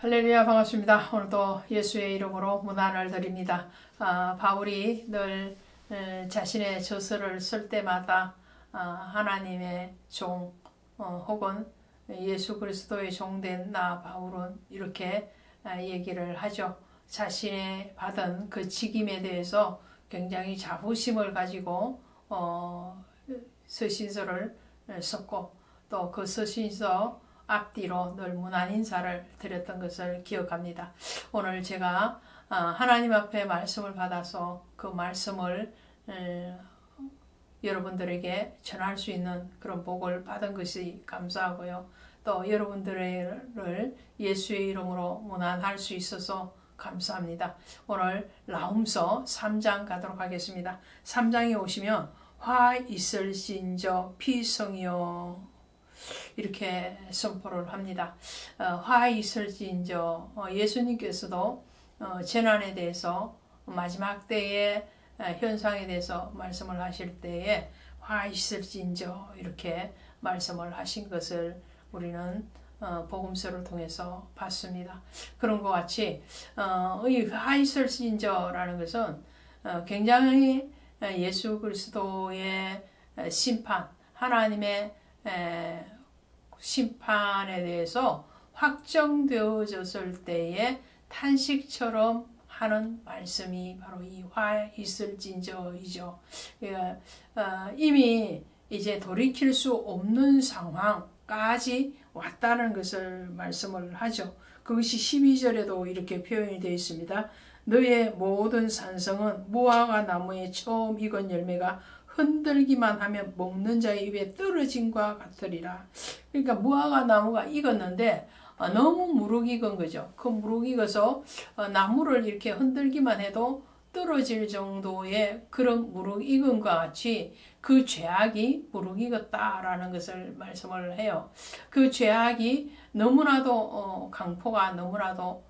할렐루야, 반갑습니다. 오늘도 예수의 이름으로 문안을 드립니다. 바울이 늘 자신의 저서를 쓸 때마다 하나님의 종 혹은 예수 그리스도의 종된 나 바울은 이렇게 얘기를 하죠. 자신의 받은 그 직임에 대해서 굉장히 자부심을 가지고 서신서를 썼고 또 그 서신서 앞뒤로 늘 문안 인사를 드렸던 것을 기억합니다. 오늘 제가 하나님 앞에 말씀을 받아서 그 말씀을 여러분들에게 전할 수 있는 그런 복을 받은 것이 감사하고요. 또 여러분들을 예수의 이름으로 문안할 수 있어서 감사합니다. 오늘 나훔서 3장 가도록 하겠습니다. 3장에 오시면 화 있을진저 피성이요 이렇게 선포를 합니다. 화 있을진저 예수님께서도 재난에 대해서 마지막 때의 현상에 대해서 말씀을 하실 때에 화 있을진저 이렇게 말씀을 하신 것을 우리는 복음서를 통해서 봤습니다. 그런 것 같이 이 화 있을진저라는 것은 굉장히 예수 그리스도의 심판, 하나님의 심판에 대해서 확정되어졌을 때에 탄식처럼 하는 말씀이 바로 이 화 있을진저이죠. 이미 이제 돌이킬 수 없는 상황까지 왔다는 것을 말씀을 하죠. 그것이 12절에도 이렇게 표현이 되어 있습니다. 너의 모든 산성은 무화과 나무에 처음 익은 열매가 흔들기만 하면 먹는 자의 입에 떨어짐과 같으리라. 그러니까 무화과 나무가 익었는데 너무 무르익은 거죠. 그 무르익어서 나무를 이렇게 흔들기만 해도 떨어질 정도의 그런 무르익음과 같이 그 죄악이 무르익었다라는 것을 말씀을 해요. 그 죄악이 너무나도 강포가 너무나도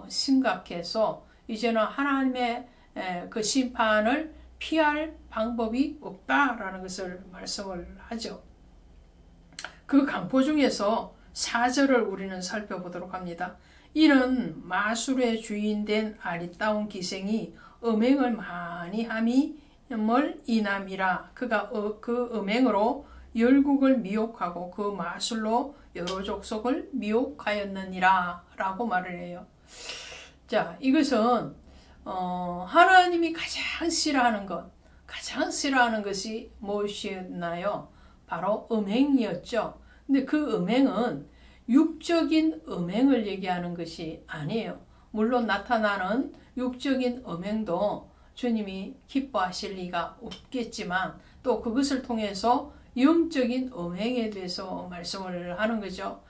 심각해서 이제는 하나님의 그 심판을 피할 방법이 없다라는 것을 말씀을 하죠. 그 강포 중에서 4절을 우리는 살펴보도록 합니다. 이는 마술의 주인된 아리따운 기생이 음행을 많이 함을 인함이라. 그가 그 음행으로 열국을 미혹하고 그 마술로 여러 족속을 미혹하였느니라 라고 말을 해요. 자, 이것은 하나님이 가장 싫어하는 것이 무엇이었나요? 바로 음행이었죠. 근데 그 음행은 육적인 음행을 얘기하는 것이 아니에요. 물론 나타나는 육적인 음행도 주님이 기뻐하실 리가 없겠지만 또 그것을 통해서 영적인 음행에 대해서 말씀을 하는 거죠.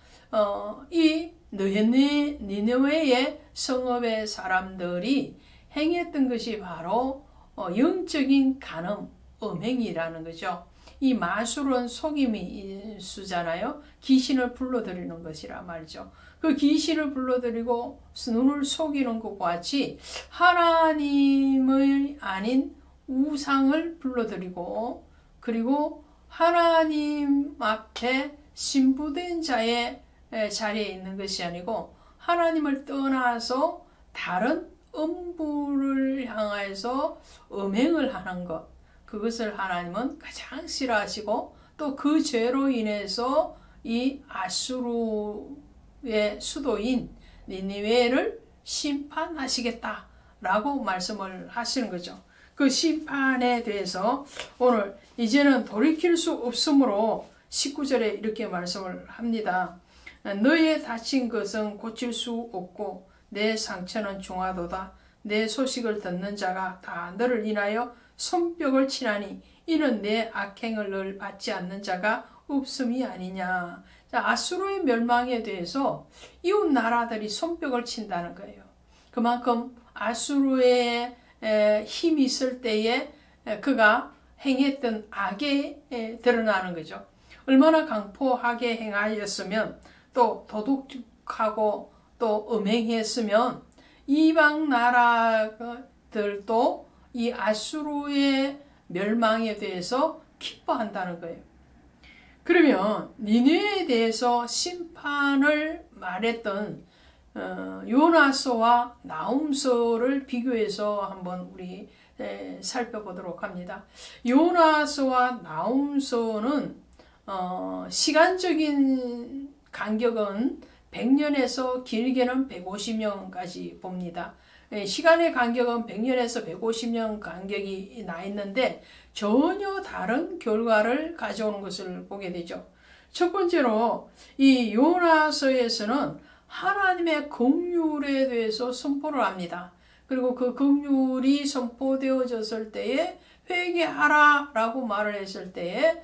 이 니느웨의 성읍의 사람들이 행했던 것이 바로 영적인 간음, 음행이라는 거죠. 이 마술은 속임이 수잖아요. 귀신을 불러들이는 것이라 말이죠. 그 귀신을 불러들이고 눈을 속이는 것과 같이 하나님의 아닌 우상을 불러들이고 그리고 하나님 앞에 신부된 자의 자리에 있는 것이 아니고 하나님을 떠나서 다른 음부를 향해서 음행을 하는 것, 그것을 하나님은 가장 싫어하시고 또 그 죄로 인해서 이 아수르의 수도인 니느웨를 심판하시겠다라고 말씀을 하시는 거죠. 그 심판에 대해서 오늘 이제는 돌이킬 수 없으므로 19절에 이렇게 말씀을 합니다. 너의 다친 것은 고칠 수 없고 내 상처는 중하도다. 내 소식을 듣는 자가 다 너를 인하여 손뼉을 치나니 이는 내 악행을 늘 받지 않는 자가 없음이 아니냐. 자, 아수르의 멸망에 대해서 이웃 나라들이 손뼉을 친다는 거예요. 그만큼 아수르의 힘이 있을 때에 그가 행했던 악에 드러나는 거죠. 얼마나 강포하게 행하였으면 또 도둑하고 또 음행했으면 이방 나라들도 이 아수르의 멸망에 대해서 기뻐한다는 거예요. 그러면 니느웨에 대해서 심판을 말했던 요나서와 나훔서를 비교해서 한번 우리 살펴보도록 합니다. 요나서와 나훔서는 시간적인 간격은 100년에서 길게는 150년까지 봅니다. 시간의 간격은 100년에서 150년 간격이 나 있는데 전혀 다른 결과를 가져오는 것을 보게 되죠. 첫 번째로 이 요나서에서는 하나님의 긍휼에 대해서 선포를 합니다. 그리고 그 긍휼이 선포되어졌을 때에 회개하라 라고 말을 했을 때에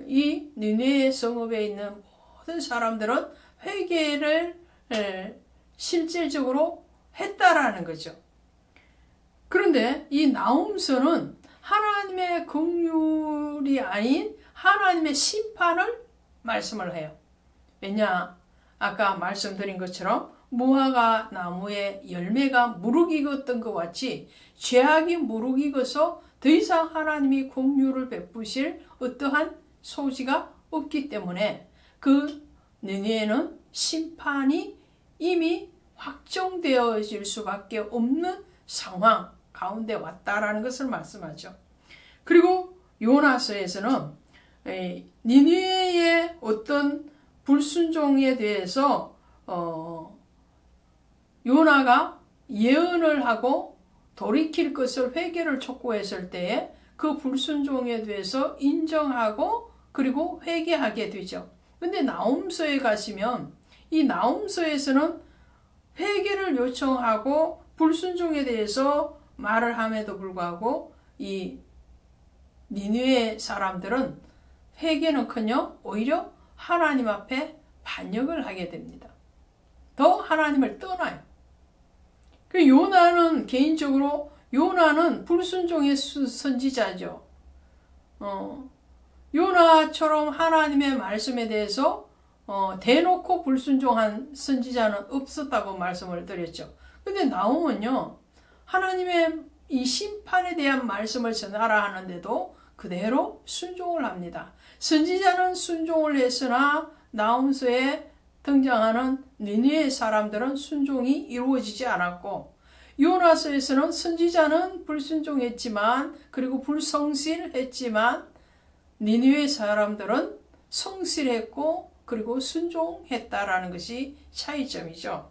이 니느웨 성읍에 있는 모든 사람들은 회개를 실질적으로 했다라는 거죠. 그런데 이 나훔서는 하나님의 긍휼이 아닌 하나님의 심판을 말씀을 해요. 왜냐? 아까 말씀드린 것처럼 무화과 나무에 열매가 무르익었던 것 같이 죄악이 무르익어서 더 이상 하나님이 긍휼을 베푸실 어떠한 소지가 없기 때문에 그 니느웨는 심판이 이미 확정되어질 수밖에 없는 상황 가운데 왔다라는 것을 말씀하죠. 그리고 요나서에서는 니느웨의 어떤 불순종에 대해서 요나가 예언을 하고 돌이킬 것을 회개를 촉구했을 때에 그 불순종에 대해서 인정하고 그리고 회개하게 되죠. 근데 나훔서에 가시면 이 나훔서에서는 회개를 요청하고 불순종에 대해서 말을 함에도 불구하고 이 니느웨 사람들은 회개는커녕 오히려 하나님 앞에 반역을 하게 됩니다. 더 하나님을 떠나요. 그 요나는 개인적으로 요나는 불순종의 선지자죠. 요나처럼 하나님의 말씀에 대해서 대놓고 불순종한 선지자는 없었다고 말씀을 드렸죠. 근데 나홈은요, 하나님의 이 심판에 대한 말씀을 전하라 하는데도 그대로 순종을 합니다. 선지자는 순종을 했으나 나홈서에 등장하는 니느웨 사람들은 순종이 이루어지지 않았고, 요나서에서는 선지자는 불순종했지만 그리고 불성실했지만 니느웨 사람들은 성실했고 그리고 순종했다라는 것이 차이점이죠.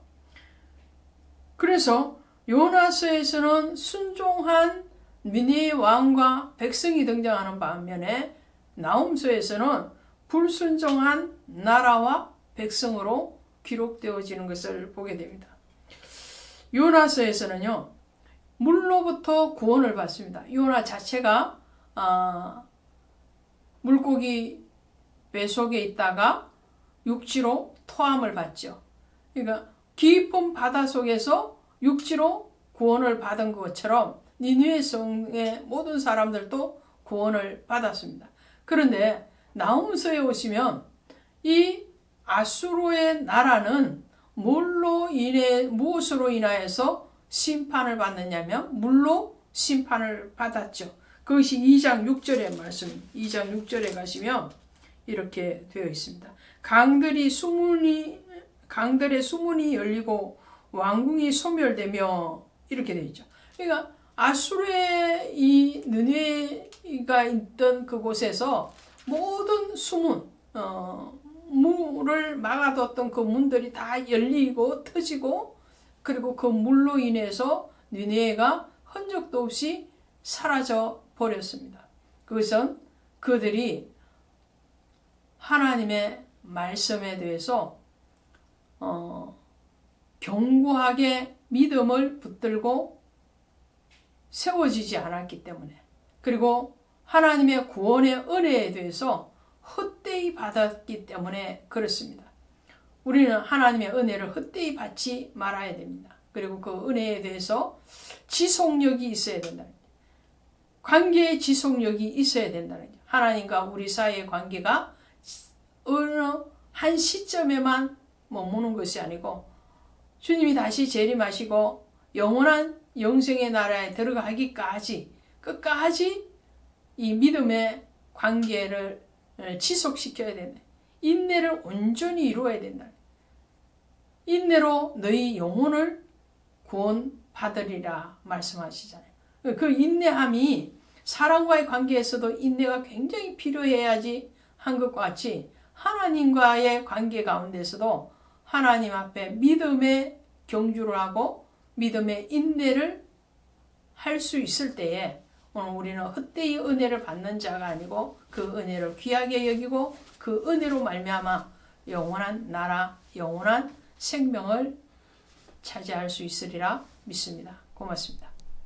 그래서 요나서에서는 순종한 니느웨 왕과 백성이 등장하는 반면에 나훔서에서는 불순종한 나라와 백성으로 기록되어지는 것을 보게 됩니다. 요나서에서는요, 물로부터 구원을 받습니다. 요나 자체가 물고기 배 속에 있다가 육지로 토함을 받죠. 그러니까 깊은 바다 속에서 육지로 구원을 받은 것처럼 니느웨 성의 모든 사람들도 구원을 받았습니다. 그런데 나훔서에 오시면 이 아수르의 나라는 무엇으로 인하여서 심판을 받느냐면 물로 심판을 받았죠. 그것이 2장 6절의 말씀, 2장 6절에 가시면 이렇게 되어 있습니다. 강들의 수문이 열리고 왕궁이 소멸되며 이렇게 되어 있죠. 그러니까 아수르의 이 느네가 있던 그곳에서 모든 수문, 물을 막아뒀던 그 문들이 다 열리고 터지고 그리고 그 물로 인해서 니느웨가 흔적도 없이 사라져 버렸습니다. 그것은 그들이 하나님의 말씀에 대해서 견고하게 믿음을 붙들고 세워지지 않았기 때문에, 그리고 하나님의 구원의 은혜에 대해서 헛되이 받았기 때문에 그렇습니다. 우리는 하나님의 은혜를 헛되이 받지 말아야 됩니다. 그리고 그 은혜에 대해서 지속력이 있어야 된다. 관계의 지속력이 있어야 된다는 거죠. 하나님과 우리 사이의 관계가 어느 한 시점에만 머무는 것이 아니고 주님이 다시 재림하시고 영원한 영생의 나라에 들어가기까지 끝까지 이 믿음의 관계를 지속시켜야 된다. 인내를 온전히 이루어야 된다. 인내로 너희 영혼을 구원받으리라 말씀하시잖아요. 그 인내함이 사람과의 관계에서도 인내가 굉장히 필요해야지 한 것과 같이 하나님과의 관계 가운데서도 하나님 앞에 믿음의 경주를 하고 믿음의 인내를 할 수 있을 때에 오늘 우리는 헛되이 은혜를 받는 자가 아니고 그 은혜를 귀하게 여기고 그 은혜로 말미암아 영원한 나라, 영원한 생명을 차지할 수 있으리라 믿습니다. 고맙습니다.